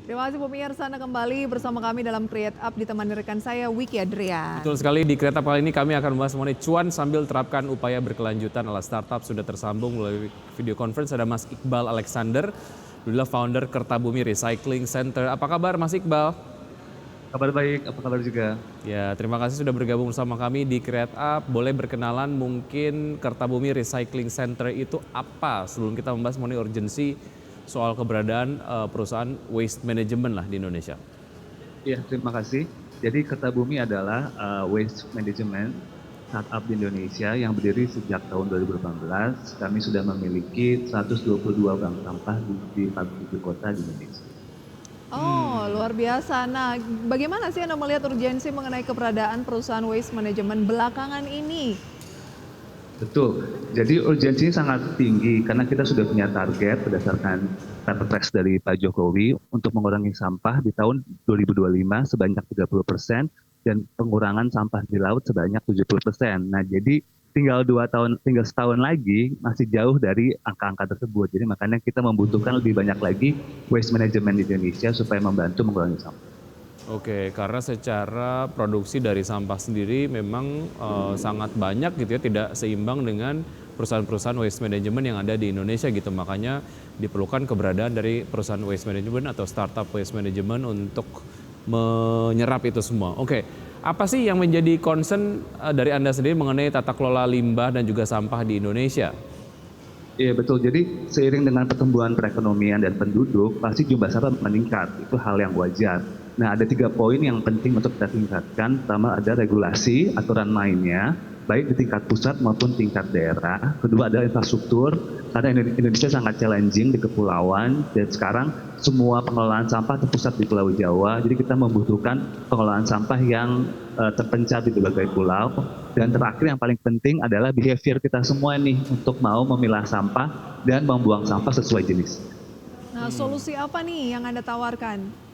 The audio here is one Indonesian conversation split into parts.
Terima kasih pemirsa, Anda kembali bersama kami dalam Create Up ditemani rekan saya Wiki Adrian. Betul sekali, di Create Up kali ini kami akan membahas mengenai cuan sambil terapkan upaya berkelanjutan ala startup. Sudah tersambung melalui video conference ada Mas Iqbal Alexander, adalah founder Kertabumi Recycling Center. Apa kabar Mas Iqbal? Kabar baik, apa kabar juga? Ya, terima kasih sudah bergabung bersama kami di Create Up. Boleh berkenalan mungkin Kertabumi Recycling Center itu apa sebelum kita membahas mengenai urgensi soal keberadaan perusahaan waste management lah di Indonesia. Iya, terima kasih. Jadi Kertabumi adalah waste management startup di Indonesia yang berdiri sejak tahun 2018. Kami sudah memiliki 122 bank sampah di 47 kota di Indonesia. Oh, luar biasa. Nah, bagaimana sih Anda melihat urgensi mengenai keberadaan perusahaan waste management belakangan ini? Betul, jadi urgensinya sangat tinggi karena kita sudah punya target berdasarkan Perpres dari Pak Jokowi untuk mengurangi sampah di tahun 2025 sebanyak 30% dan pengurangan sampah di laut sebanyak 70%. Nah, jadi tinggal setahun lagi masih jauh dari angka-angka tersebut. Jadi makanya kita membutuhkan lebih banyak lagi waste management di Indonesia supaya membantu mengurangi sampah. Oke, karena secara produksi dari sampah sendiri memang sangat banyak gitu ya, tidak seimbang dengan perusahaan-perusahaan waste management yang ada di Indonesia gitu. Makanya diperlukan keberadaan dari perusahaan waste management atau startup waste management untuk menyerap itu semua. Oke, apa sih yang menjadi concern dari Anda sendiri mengenai tata kelola limbah dan juga sampah di Indonesia? Iya betul, jadi seiring dengan pertumbuhan perekonomian dan penduduk, pasti jumlah sampah meningkat, itu hal yang wajar. Nah, ada 3 poin yang penting untuk kita tingkatkan. Pertama ada regulasi, aturan mainnya, baik di tingkat pusat maupun tingkat daerah. Kedua adalah infrastruktur, karena Indonesia sangat challenging di kepulauan, dan sekarang semua pengelolaan sampah terpusat di Pulau Jawa, jadi kita membutuhkan pengelolaan sampah yang terpencar di berbagai pulau. Dan terakhir yang paling penting adalah behavior kita semua nih, untuk mau memilah sampah dan membuang sampah sesuai jenis. Nah, solusi apa nih yang Anda tawarkan?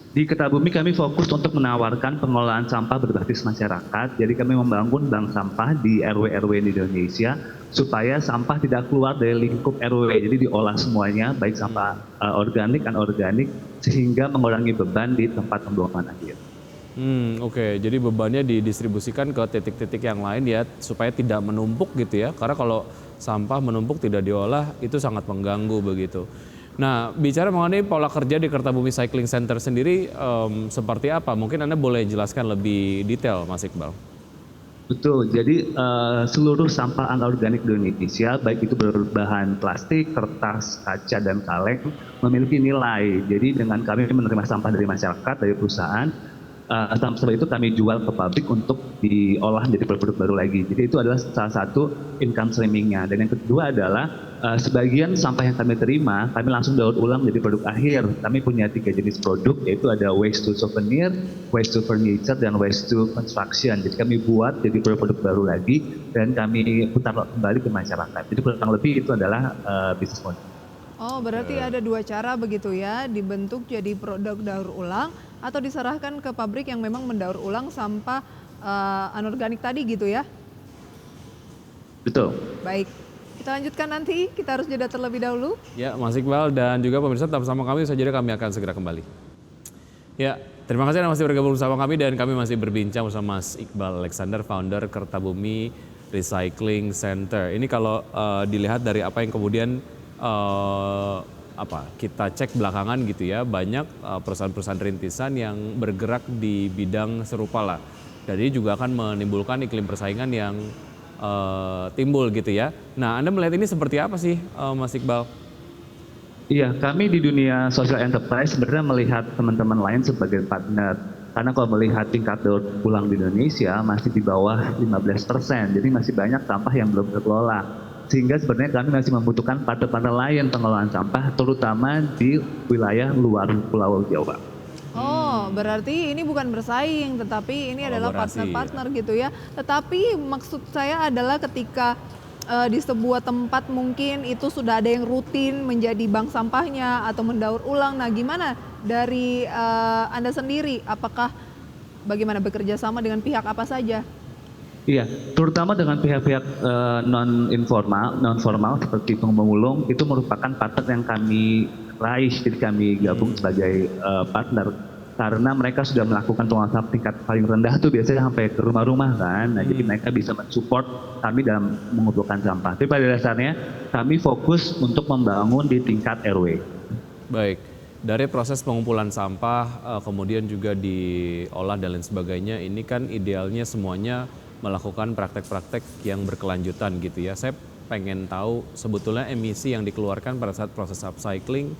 Di Kertabumi kami fokus untuk menawarkan pengelolaan sampah berbasis masyarakat. Jadi kami membangun bank sampah di RW-RW di Indonesia supaya sampah tidak keluar dari lingkup RW. Jadi diolah semuanya, baik sampah organik, anorganik, sehingga mengurangi beban di tempat pembuangan akhir. Oke, jadi bebannya didistribusikan ke titik-titik yang lain ya supaya tidak menumpuk gitu ya. Karena kalau sampah menumpuk tidak diolah itu sangat mengganggu begitu. Nah, bicara mengenai pola kerja di Kertabumi Cycling Center sendiri seperti apa? Mungkin Anda boleh jelaskan lebih detail, Mas Iqbal. Betul, jadi seluruh sampah anorganik di Indonesia, baik itu berbahan plastik, kertas, kaca, dan kaleng, memiliki nilai. Jadi dengan kami menerima sampah dari masyarakat, dari perusahaan, sampah itu kami jual ke pabrik untuk diolah menjadi produk baru lagi. Jadi itu adalah salah satu income streaming-nya. Dan yang kedua adalah sebagian sampah yang kami terima, kami langsung daur ulang menjadi produk akhir. Kami punya 3 jenis produk, yaitu ada waste to souvenir, waste to furniture, dan waste to construction. Jadi kami buat jadi produk-produk baru lagi dan kami putar kembali ke masyarakat. Jadi kurang lebih itu adalah bisnis model. Oh, berarti ada 2 cara begitu ya, dibentuk jadi produk daur ulang atau diserahkan ke pabrik yang memang mendaur ulang sampah anorganik tadi gitu ya? Betul. Baik, kita lanjutkan nanti, kita harus jeda terlebih dahulu. Ya, Mas Iqbal dan juga pemirsa tetap bersama kami, saja kami akan segera kembali. Ya, terima kasih Anda masih bergabung bersama kami dan kami masih berbincang bersama Mas Iqbal Alexander, founder Kertabumi Recycling Center. Ini kalau dilihat dari apa yang kemudian kita cek belakangan gitu ya, banyak perusahaan-perusahaan rintisan yang bergerak di bidang serupa lah. Jadi juga akan menimbulkan iklim persaingan yang timbul gitu ya. Nah, Anda melihat ini seperti apa sih, Mas Iqbal? Iya, kami di dunia social enterprise sebenarnya melihat teman-teman lain sebagai partner. Karena kalau melihat tingkat daur ulang di Indonesia masih di bawah 15%, jadi masih banyak sampah yang belum terkelola. Sehingga sebenarnya kami masih membutuhkan partner-partner lain pengelolaan sampah, terutama di wilayah luar Pulau Jawa. Oh, berarti ini bukan bersaing, tetapi ini adalah partner-partner gitu ya. Tetapi maksud saya adalah ketika di sebuah tempat mungkin itu sudah ada yang rutin menjadi bank sampahnya atau mendaur ulang. Nah, gimana dari Anda sendiri? Apakah bagaimana bekerja sama dengan pihak apa saja? Iya, terutama dengan pihak-pihak non formal seperti pemulung itu merupakan partner yang kami Raish, jadi kami gabung sebagai partner karena mereka sudah melakukan penguasaan tingkat paling rendah tuh biasanya sampai ke rumah-rumah kan. Nah, jadi mereka bisa mensupport kami dalam mengumpulkan sampah. Tapi pada dasarnya kami fokus untuk membangun di tingkat RW. Baik, dari proses pengumpulan sampah, kemudian juga diolah dan lain sebagainya, ini kan idealnya semuanya melakukan praktek-praktek yang berkelanjutan gitu ya. Saya pengen tahu sebetulnya emisi yang dikeluarkan pada saat proses upcycling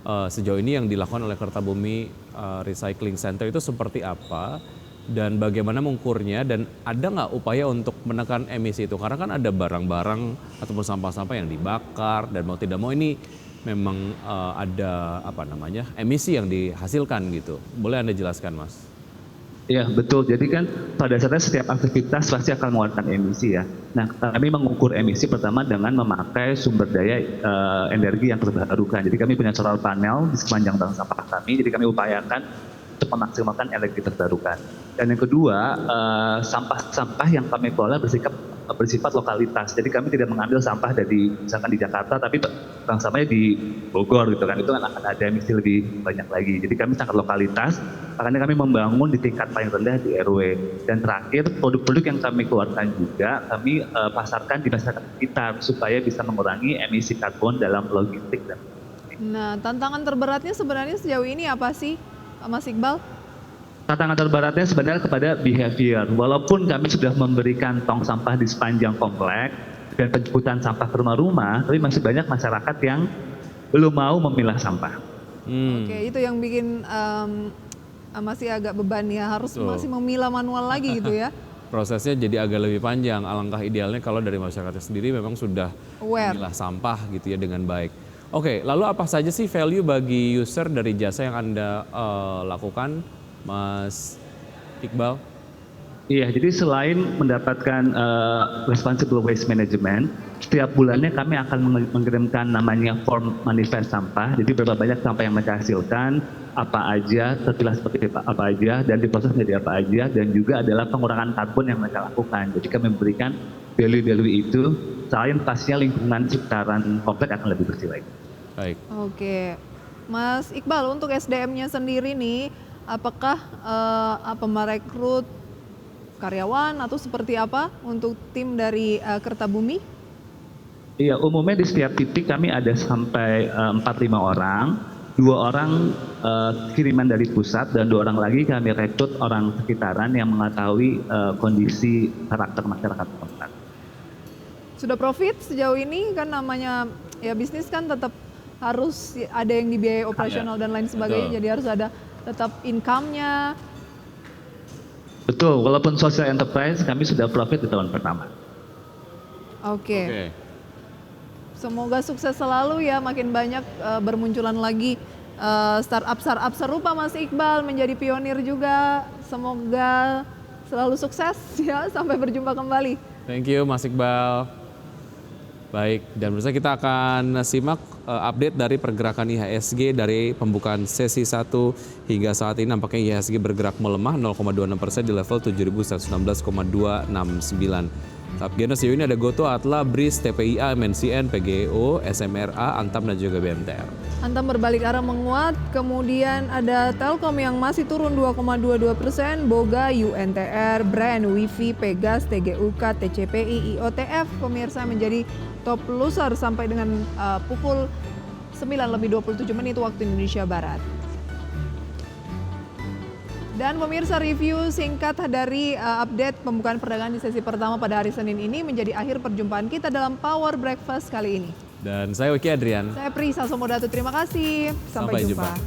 sejauh ini yang dilakukan oleh Kertabumi Recycling Center itu seperti apa dan bagaimana mengukurnya dan ada nggak upaya untuk menekan emisi itu? Karena kan ada barang-barang ataupun sampah-sampah yang dibakar dan mau tidak mau ini memang ada emisi yang dihasilkan gitu. Boleh Anda jelaskan, Mas? Iya betul, jadi kan pada dasarnya setiap aktivitas pasti akan mengeluarkan emisi ya. Nah kami mengukur emisi pertama dengan memakai sumber daya energi yang terbarukan. Jadi kami punya solar panel di sepanjang bank sampah kami, jadi kami upayakan untuk memaksimalkan energi terbarukan. Dan yang kedua, sampah-sampah yang kami kelola bersifat lokalitas. Jadi kami tidak mengambil sampah dari misalkan di Jakarta, tapi bank sampahnya di Bogor gitu kan. Itu kan akan ada emisi lebih banyak lagi. Jadi kami sangat lokalitas, makanya kami membangun di tingkat paling rendah di RW. Dan terakhir, produk-produk yang kami keluarkan juga kami pasarkan di masyarakat sekitar supaya bisa mengurangi emisi karbon dalam logistik. Nah, tantangan terberatnya sebenarnya sejauh ini apa sih, Mas Iqbal? Tantangan terberatnya sebenarnya kepada behavior. Walaupun kami sudah memberikan tong sampah di sepanjang komplek dan penjemputan sampah ke rumah-rumah, tapi masih banyak masyarakat yang belum mau memilah sampah. Oke, itu yang bikin masih agak beban ya, harus masih memilah manual lagi gitu ya. Prosesnya jadi agak lebih panjang. Alangkah idealnya kalau dari masyarakatnya sendiri memang sudah memilah sampah gitu ya dengan baik. Oke, lalu apa saja sih value bagi user dari jasa yang Anda lakukan, Mas Iqbal? Iya, jadi selain mendapatkan responsible waste management, setiap bulannya kami akan mengirimkan namanya form manifest sampah. Jadi berapa banyak sampah yang mereka hasilkan, apa aja, terpilah seperti apa aja, dan diproses menjadi apa aja, dan juga adalah pengurangan karbon yang mereka lakukan. Jadi kami memberikan value-value itu, selain pastinya lingkungan sekitaran komplek akan lebih bersih lagi. Baik. Oke, Mas Iqbal, untuk SDM-nya sendiri nih, apakah merekrut karyawan atau seperti apa untuk tim dari Kertabumi? Iya, umumnya di setiap titik kami ada sampai 4-5 orang. 2 orang kiriman dari pusat dan 2 orang lagi kami rekrut orang sekitaran yang mengetahui kondisi karakter masyarakat tempat. Sudah profit sejauh ini kan namanya ya bisnis kan tetap harus ada yang dibiayai operasional dan lain sebagainya. Jadi harus ada tetap income-nya. Betul, walaupun social enterprise kami sudah profit di tahun pertama. Oke. Semoga sukses selalu ya, makin banyak bermunculan lagi startup serupa Mas Iqbal, menjadi pionir juga. Semoga selalu sukses ya, sampai berjumpa kembali. Thank you Mas Iqbal. Baik, dan bersama kita akan simak update dari pergerakan IHSG dari pembukaan sesi 1 hingga saat ini. Nampaknya IHSG bergerak melemah 0,26% di level 7.116,269. Tapi sejauh ini ada Gotoh, Atla, BRIS, TPIA, MNCN, PGEO, SMRA, Antam dan juga BMTR. Antam berbalik arah menguat, kemudian ada Telkom yang masih turun 2,22%, Boga, UNTR, Brand, Wifi, Pegas, TGUK, TCPI, IOTF, pemirsa menjadi top loser sampai dengan pukul 9:27 waktu Indonesia Barat. Dan pemirsa, review singkat dari update pembukaan perdagangan di sesi pertama pada hari Senin ini menjadi akhir perjumpaan kita dalam Power Breakfast kali ini. Dan saya Wiki Adrian. Saya Prisa Somodatu, terima kasih. Sampai jumpa.